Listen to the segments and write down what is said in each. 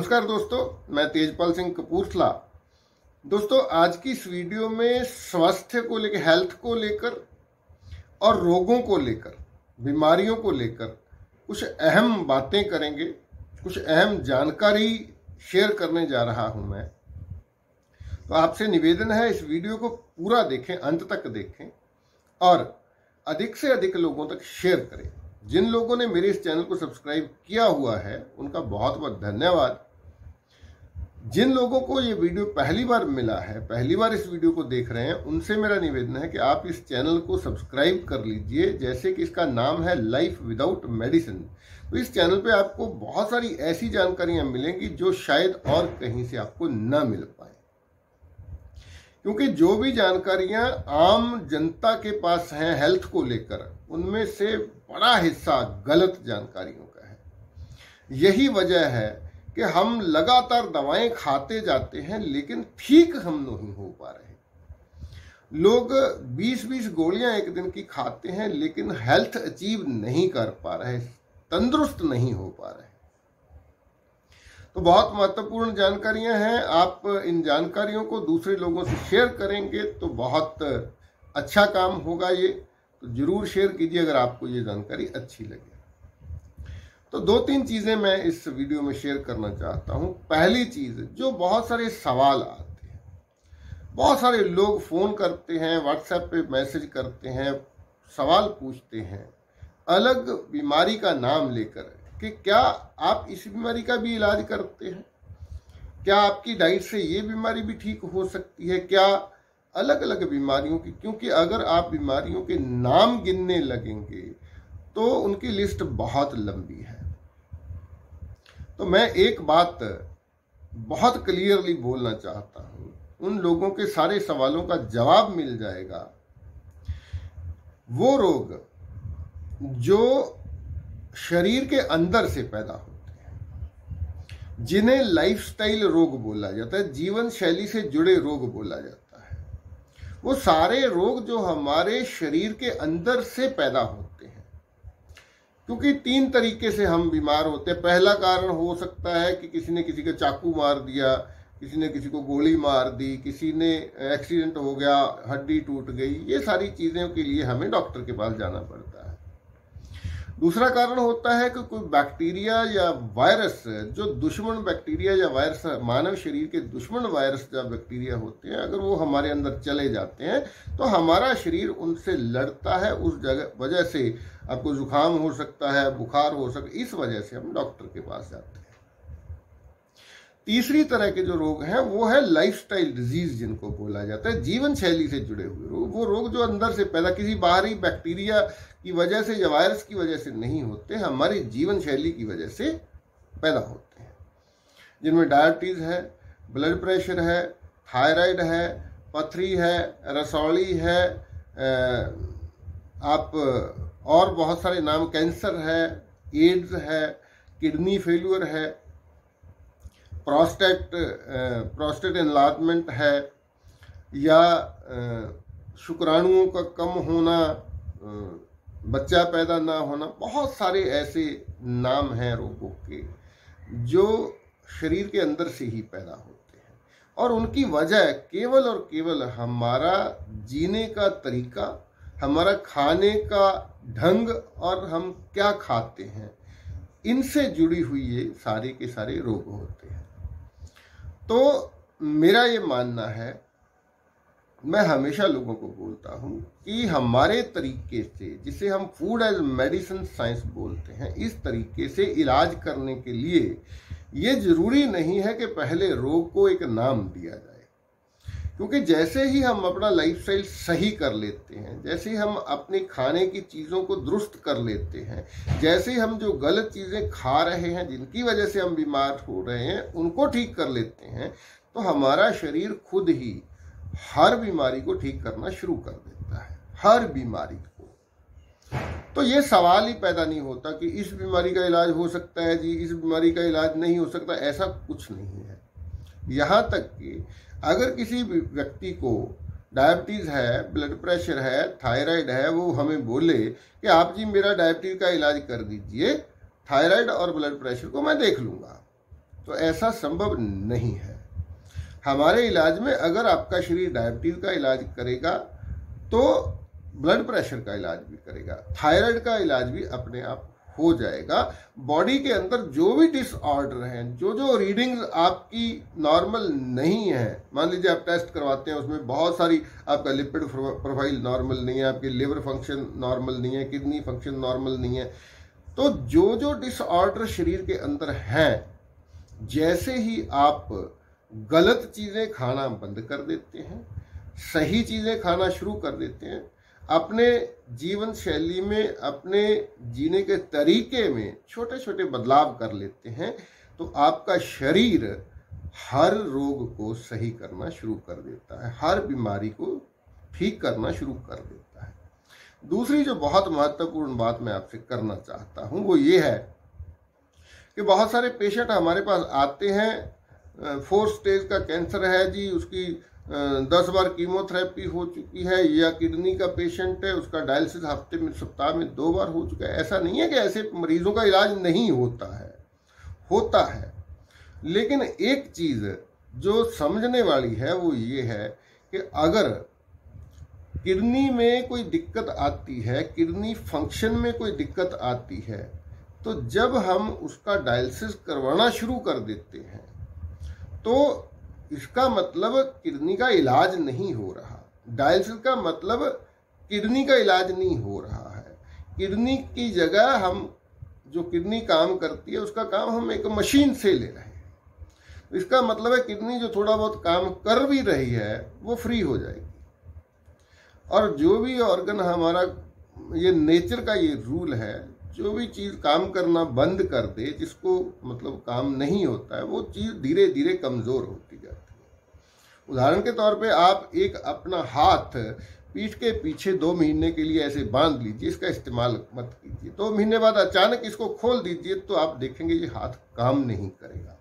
नमस्कार दोस्तों, मैं तेजपाल सिंह कपूरथला। दोस्तों, आज की इस वीडियो में स्वास्थ्य को लेकर, हेल्थ को लेकर और रोगों को लेकर, बीमारियों को लेकर कुछ अहम बातें करेंगे, कुछ अहम जानकारी शेयर करने जा रहा हूं मैं। तो आपसे निवेदन है, इस वीडियो को पूरा देखें, अंत तक देखें और अधिक से अधिक लोगों तक शेयर करें। जिन लोगों ने मेरे इस चैनल को सब्सक्राइब किया हुआ है उनका बहुत बहुत धन्यवाद। जिन लोगों को ये वीडियो पहली बार मिला है, पहली बार इस वीडियो को देख रहे हैं, उनसे मेरा निवेदन है कि आप इस चैनल को सब्सक्राइब कर लीजिए। जैसे कि इसका नाम है लाइफ विदाउट मेडिसिन। तो इस चैनल पे आपको बहुत सारी ऐसी जानकारियां मिलेंगी जो शायद और कहीं से आपको न मिल पाए, क्योंकि जो भी जानकारियां आम जनता के पास हैं हेल्थ को लेकर, उनमें से बड़ा हिस्सा गलत जानकारियों का है। यही वजह है कि हम लगातार दवाएं खाते जाते हैं लेकिन ठीक हम नहीं हो पा रहे। लोग 20-20 गोलियां एक दिन की खाते हैं लेकिन हेल्थ अचीव नहीं कर पा रहे, तंदुरुस्त नहीं हो पा रहे। तो बहुत महत्वपूर्ण जानकारियां हैं। आप इन जानकारियों को दूसरे लोगों से शेयर करेंगे तो बहुत अच्छा काम होगा। ये तो जरूर शेयर कीजिए अगर आपको ये जानकारी अच्छी लगे। तो 2-3 चीजें मैं इस वीडियो में शेयर करना चाहता हूं। पहली चीज, जो बहुत सारे सवाल आते हैं, बहुत सारे लोग फोन करते हैं, व्हाट्सएप पे मैसेज करते हैं, सवाल पूछते हैं अलग बीमारी का नाम लेकर कि क्या आप इस बीमारी का भी इलाज करते हैं, क्या आपकी डाइट से ये बीमारी भी ठीक हो सकती है, क्या अलग अलग बीमारियों की। क्योंकि अगर आप बीमारियों के नाम गिनने लगेंगे तो उनकी लिस्ट बहुत लंबी है। तो मैं एक बात बहुत क्लियरली बोलना चाहता हूं, उन लोगों के सारे सवालों का जवाब मिल जाएगा। वो रोग जो शरीर के अंदर से पैदा होते हैं, जिन्हें लाइफस्टाइल रोग बोला जाता है, जीवन शैली से जुड़े रोग बोला जाता है, वो सारे रोग जो हमारे शरीर के अंदर से पैदा होते हैं। क्योंकि 3 तरीके से हम बीमार होते हैं। पहला कारण हो सकता है कि किसी ने किसी को चाकू मार दिया, किसी ने किसी को गोली मार दी, किसी ने एक्सीडेंट हो गया, हड्डी टूट गई। ये सारी चीज़ों के लिए हमें डॉक्टर के पास जाना पड़ता है। दूसरा कारण होता है कि कोई बैक्टीरिया या वायरस, जो दुश्मन बैक्टीरिया या वायरस, मानव शरीर के दुश्मन वायरस या बैक्टीरिया होते हैं, अगर वो हमारे अंदर चले जाते हैं तो हमारा शरीर उनसे लड़ता है। उस वजह से आपको जुकाम हो सकता है, बुखार हो सकता है। इस वजह से हम डॉक्टर के पास जाते हैं। तीसरी तरह के जो रोग हैं वो है लाइफस्टाइल डिजीज, जिनको बोला जाता है जीवन शैली से जुड़े हुए रोग। वो रोग जो अंदर से पैदा किसी बाहरी बैक्टीरिया की वजह से या वायरस की वजह से नहीं होते, हमारी जीवन शैली की वजह से पैदा होते हैं, जिनमें डायबिटीज है, ब्लड प्रेशर है, थायराइड है, पथरी है, रसौली है, आप और बहुत सारे नाम, कैंसर है, एड्स है, किडनी फेल्यूर है, प्रोस्टेट एनलार्जमेंट है, या शुक्राणुओं का कम होना, बच्चा पैदा ना होना। बहुत सारे ऐसे नाम हैं रोगों के जो शरीर के अंदर से ही पैदा होते हैं, और उनकी वजह केवल और केवल हमारा जीने का तरीका, हमारा खाने का ढंग और हम क्या खाते हैं, इनसे जुड़ी हुई ये सारे के सारे रोग होते हैं। तो मेरा ये मानना है, मैं हमेशा लोगों को बोलता हूं कि हमारे तरीके से, जिसे हम फूड एज मेडिसिन साइंस बोलते हैं, इस तरीके से इलाज करने के लिए ये जरूरी नहीं है कि पहले रोग को एक नाम दिया जाए। क्योंकि जैसे ही हम अपना लाइफस्टाइल सही कर लेते हैं, जैसे ही हम अपने खाने की चीज़ों को दुरुस्त कर लेते हैं, जैसे ही हम जो गलत चीज़ें खा रहे हैं जिनकी वजह से हम बीमार हो रहे हैं उनको ठीक कर लेते हैं, तो हमारा शरीर खुद ही हर बीमारी को ठीक करना शुरू कर देता है, हर बीमारी को। तो ये सवाल ही पैदा नहीं होता कि इस बीमारी का इलाज हो सकता है जी, इस बीमारी का इलाज नहीं हो सकता, ऐसा कुछ नहीं है। यहाँ तक कि अगर किसी व्यक्ति को डायबिटीज़ है, ब्लड प्रेशर है, थायराइड है, वो हमें बोले कि आप जी मेरा डायबिटीज़ का इलाज कर दीजिए, थायराइड और ब्लड प्रेशर को मैं देख लूँगा, तो ऐसा संभव नहीं है। हमारे इलाज में अगर आपका शरीर डायबिटीज का इलाज करेगा तो ब्लड प्रेशर का इलाज भी करेगा, थायराइड का इलाज भी अपने आप हो जाएगा। बॉडी के अंदर जो भी डिसऑर्डर हैं, जो रीडिंग्स आपकी नॉर्मल नहीं है, मान लीजिए आप टेस्ट करवाते हैं उसमें बहुत सारी, आपका लिपिड प्रोफाइल नॉर्मल नहीं है, आपकी लिवर फंक्शन नॉर्मल नहीं है, किडनी फंक्शन नॉर्मल नहीं है, तो जो डिसऑर्डर शरीर के अंदर हैं, जैसे ही आप गलत चीजें खाना बंद कर देते हैं, सही चीजें खाना शुरू कर देते हैं, अपने जीवन शैली में, अपने जीने के तरीके में छोटे छोटे बदलाव कर लेते हैं, तो आपका शरीर हर रोग को सही करना शुरू कर देता है, हर बीमारी को ठीक करना शुरू कर देता है। दूसरी जो बहुत महत्वपूर्ण बात मैं आपसे करना चाहता हूं वो ये है कि बहुत सारे पेशेंट हमारे पास आते हैं, 4 स्टेज का कैंसर है जी, उसकी 10 बार कीमोथेरेपी हो चुकी है, या किडनी का पेशेंट है, उसका डायलिसिस हफ्ते में, सप्ताह में 2 बार हो चुका है। ऐसा नहीं है कि ऐसे मरीजों का इलाज नहीं होता है, होता है। लेकिन एक चीज जो समझने वाली है वो ये है कि अगर किडनी में कोई दिक्कत आती है, किडनी फंक्शन में कोई दिक्कत आती है, तो जब हम उसका डायलिसिस करवाना शुरू कर देते हैं तो इसका मतलब किडनी का इलाज नहीं हो रहा। डायलिसिस का मतलब किडनी का इलाज नहीं हो रहा है। किडनी की जगह हम, जो किडनी काम करती है उसका काम हम एक मशीन से ले रहे हैं। इसका मतलब है किडनी जो थोड़ा बहुत काम कर भी रही है वो फ्री हो जाएगी। और जो भी ऑर्गन हमारा, ये नेचर का ये रूल है, जो भी चीज काम करना बंद कर दे, जिसको मतलब काम नहीं होता है, वो चीज धीरे धीरे कमजोर होती जाती है। उदाहरण के तौर पे आप एक अपना हाथ पीठ के पीछे 2 महीने के लिए ऐसे बांध लीजिए, इसका इस्तेमाल मत कीजिए। 2 महीने बाद अचानक इसको खोल दीजिए तो आप देखेंगे ये हाथ काम नहीं करेगा।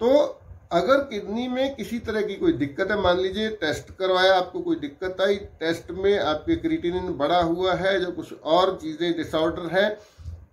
तो अगर किडनी में किसी तरह की कोई दिक्कत है, मान लीजिए टेस्ट करवाया, आपको कोई दिक्कत आई, टेस्ट में आपके क्रिएटिनिन बढ़ा हुआ है, जो कुछ और चीजें डिसऑर्डर है,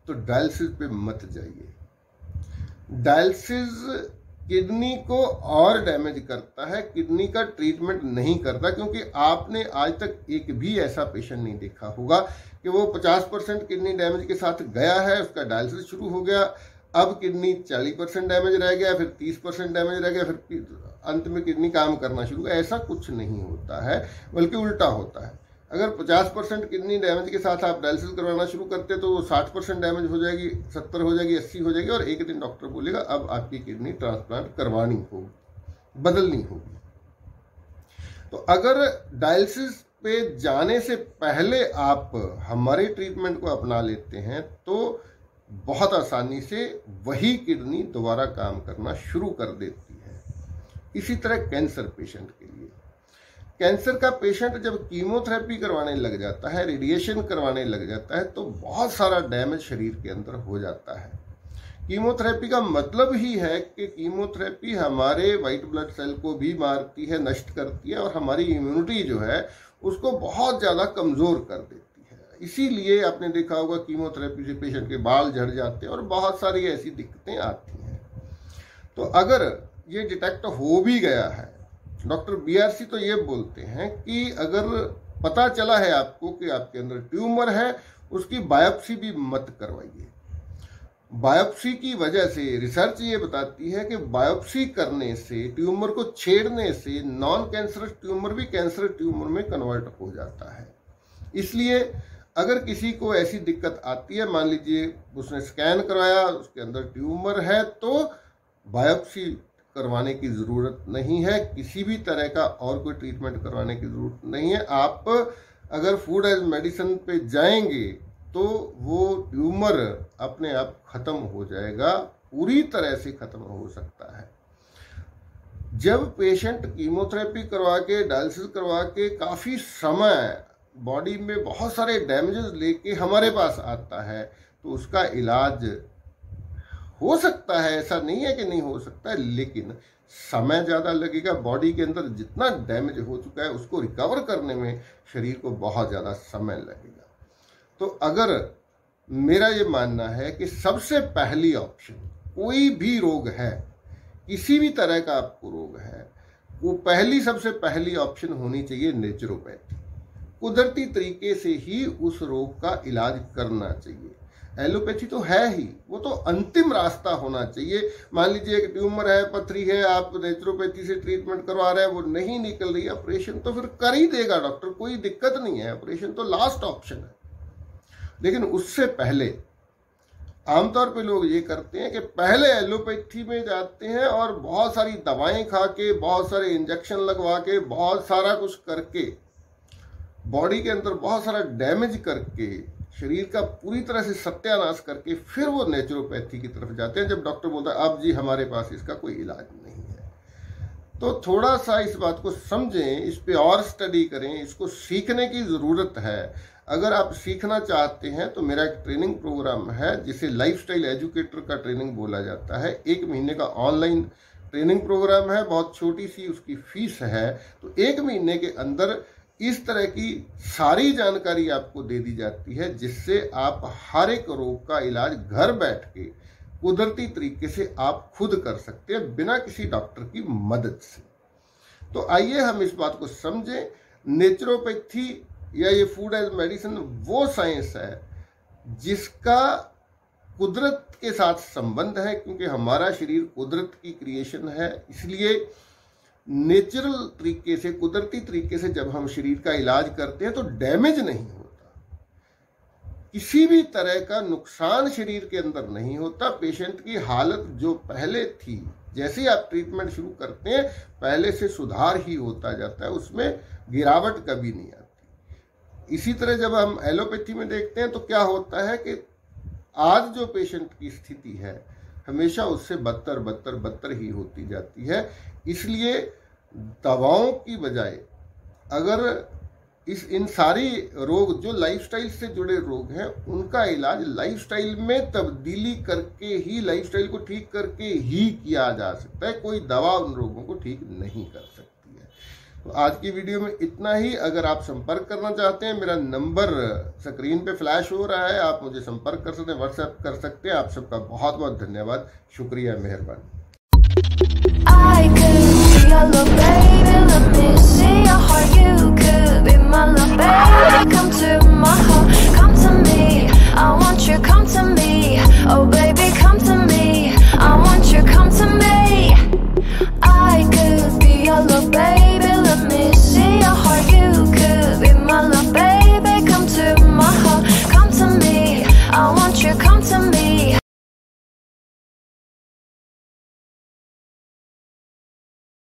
तो डायलिसिस पे मत जाइए। डायलिसिस किडनी को और डैमेज करता है, किडनी का ट्रीटमेंट नहीं करता। क्योंकि आपने आज तक एक भी ऐसा पेशेंट नहीं देखा होगा कि वो 50% किडनी डैमेज के साथ गया है, उसका डायलिसिस शुरू हो गया, अब किडनी 40% डैमेज रह गया, फिर 30% डैमेज रह गया, फिर अंत में किडनी काम करना शुरू। ऐसा कुछ नहीं होता है, बल्कि उल्टा होता है। अगर 50% किडनी डैमेज के साथ आप डायलिसिस करवाना शुरू करते तो वो 60% डैमेज हो जाएगी, 70 हो जाएगी, 80 हो जाएगी, और एक दिन डॉक्टर बोलेगा अब आपकी किडनी ट्रांसप्लांट करवानी होगी, बदलनी होगी। तो अगर डायलिसिस पे जाने से पहले आप हमारे ट्रीटमेंट को अपना लेते हैं तो बहुत आसानी से वही किडनी दोबारा काम करना शुरू कर देती है। इसी तरह कैंसर पेशेंट के लिए, कैंसर का पेशेंट जब कीमोथेरेपी करवाने लग जाता है, रेडिएशन करवाने लग जाता है, तो बहुत सारा डैमेज शरीर के अंदर हो जाता है। कीमोथेरेपी का मतलब ही है कि कीमोथेरेपी हमारे वाइट ब्लड सेल को भी मारती है, नष्ट करती है, और हमारी इम्यूनिटी जो है उसको बहुत ज़्यादा कमज़ोर कर देती है। इसीलिए आपने देखा होगा कीमोथेरेपी से पेशेंट के बाल झड़ जाते हैं और बहुत सारी ऐसी दिक्कतें आती हैं। तो अगर ये डिटेक्ट हो भी गया है, डॉक्टर बीआरसी तो ये बोलते हैं कि अगर पता चला है आपको कि आपके अंदर ट्यूमर है, उसकी बायोप्सी भी मत करवाइए। बायोप्सी की वजह से रिसर्च ये बताती है कि बायोप्सी करने से, ट्यूमर को छेड़ने से, नॉन कैंसरस ट्यूमर भी कैंसर ट्यूमर में कन्वर्ट हो जाता है। इसलिए अगर किसी को ऐसी दिक्कत आती है, मान लीजिए उसने स्कैन करवाया, उसके अंदर ट्यूमर है, तो बायोप्सी करवाने की ज़रूरत नहीं है, किसी भी तरह का और कोई ट्रीटमेंट करवाने की ज़रूरत नहीं है। आप अगर फूड एज मेडिसिन पे जाएंगे तो वो ट्यूमर अपने आप ख़त्म हो जाएगा, पूरी तरह से ख़त्म हो सकता है। जब पेशेंट कीमोथेरेपी करवा के, डायलिसिस करवा के काफ़ी समय बॉडी में बहुत सारे डैमेजेस लेके हमारे पास आता है, तो उसका इलाज हो सकता है, ऐसा नहीं है कि नहीं हो सकता है, लेकिन समय ज़्यादा लगेगा। बॉडी के अंदर जितना डैमेज हो चुका है उसको रिकवर करने में शरीर को बहुत ज़्यादा समय लगेगा। तो अगर मेरा ये मानना है कि सबसे पहली ऑप्शन कोई भी रोग है, किसी भी तरह का आपको रोग है, वो सबसे पहली ऑप्शन होनी चाहिए नेचुरोपैथी। कुदरती तरीके से ही उस रोग का इलाज करना चाहिए। एलोपैथी तो है ही, वो तो अंतिम रास्ता होना चाहिए। मान लीजिए एक ट्यूमर है, पथरी है, आप नेचुरोपैथी से ट्रीटमेंट करवा रहे हैं, वो नहीं निकल रही, ऑपरेशन तो फिर कर ही देगा डॉक्टर, कोई दिक्कत नहीं है, ऑपरेशन तो लास्ट ऑप्शन है। लेकिन उससे पहले आमतौर पे लोग ये करते हैं कि पहले एलोपैथी में जाते हैं और बहुत सारी दवाएं खा के, बहुत सारे इंजेक्शन लगवा के, बहुत सारा कुछ करके, बॉडी के अंदर बहुत सारा डैमेज करके, शरीर का पूरी तरह से सत्यानाश करके फिर वो नेचुरोपैथी की तरफ जाते हैं, जब डॉक्टर बोलता है अब जी हमारे पास इसका कोई इलाज नहीं है। तो थोड़ा सा इस बात को समझें, इस पे और स्टडी करें, इसको सीखने की ज़रूरत है। अगर आप सीखना चाहते हैं तो मेरा एक ट्रेनिंग प्रोग्राम है जिसे लाइफस्टाइल एजुकेटर का ट्रेनिंग बोला जाता है। 1 महीने का ऑनलाइन ट्रेनिंग प्रोग्राम है, बहुत छोटी सी उसकी फीस है। तो 1 महीने के अंदर इस तरह की सारी जानकारी आपको दे दी जाती है जिससे आप हर एक रोग का इलाज घर बैठ के कुदरती तरीके से आप खुद कर सकते हैं, बिना किसी डॉक्टर की मदद से। तो आइए हम इस बात को समझें। नेचुरोपैथी या ये फूड एज मेडिसिन वो साइंस है जिसका कुदरत के साथ संबंध है, क्योंकि हमारा शरीर कुदरत की क्रिएशन है। इसलिए नेचुरल तरीके से, कुदरती तरीके से जब हम शरीर का इलाज करते हैं तो डैमेज नहीं होता, किसी भी तरह का नुकसान शरीर के अंदर नहीं होता। पेशेंट की हालत जो पहले थी, जैसे ही आप ट्रीटमेंट शुरू करते हैं पहले से सुधार ही होता जाता है, उसमें गिरावट कभी नहीं आती। इसी तरह जब हम एलोपैथी में देखते हैं तो क्या होता है कि आज जो पेशेंट की स्थिति है हमेशा उससे बदतर ही होती जाती है। इसलिए दवाओं की बजाय अगर इन सारी रोग जो लाइफस्टाइल से जुड़े रोग हैं उनका इलाज लाइफस्टाइल में तब्दीली करके ही, लाइफस्टाइल को ठीक करके ही किया जा सकता है। कोई दवा उन रोगों को ठीक नहीं कर सकती है। तो आज की वीडियो में इतना ही। अगर आप संपर्क करना चाहते हैं, मेरा नंबर स्क्रीन पे फ्लैश हो रहा है, आप मुझे संपर्क कर सकते हैं, व्हाट्सएप कर सकते हैं। आप सबका बहुत बहुत धन्यवाद, शुक्रिया, मेहरबानी। Come to me,